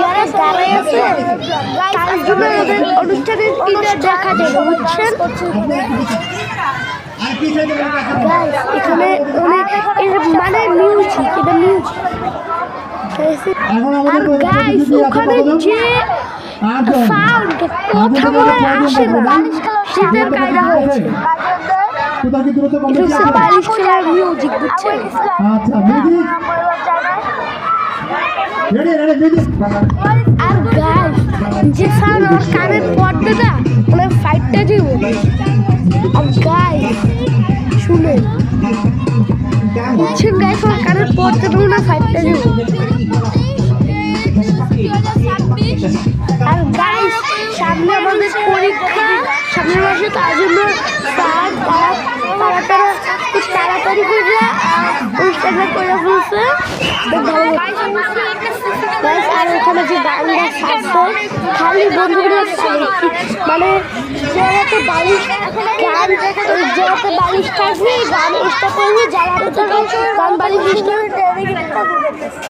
যারা দাঁড়ায় আছে তার জন্য ওদের অনুষ্ঠানের দেখা যাবে, বুঝছেন? এখানে মানে মিউজিক, এটা মিউজিক। আর গাইস ওখানে যে সাউন্ড কথা বলে আসে না, শীতের কায়দা হয়েছে। বালিশ খেলার মিউজিক, বুঝছেন? আর গাইস যে সাউন্ড আমার কানের পর্দাটা মানে ফাইটটা দিব। আর গাইস শুনেন, বুঝছেন গাইস, আমার কানের পর্দাটা মানে ফাইটটা দিব। আর গাইস সামনে আমাদের পরীক্ষা সামনের মাসে, তার জন্য তাড়াতাড়ি করে অনুষ্ঠানটা করে ফেলছে। আর ওখানে যে গানটা থাকছে খালি বন্ধুগুলো মানে যেহেতু বালিশ গান, যেহেতু বালিশ থাকবে গান চেষ্টা করবে, যারা গান বালিশ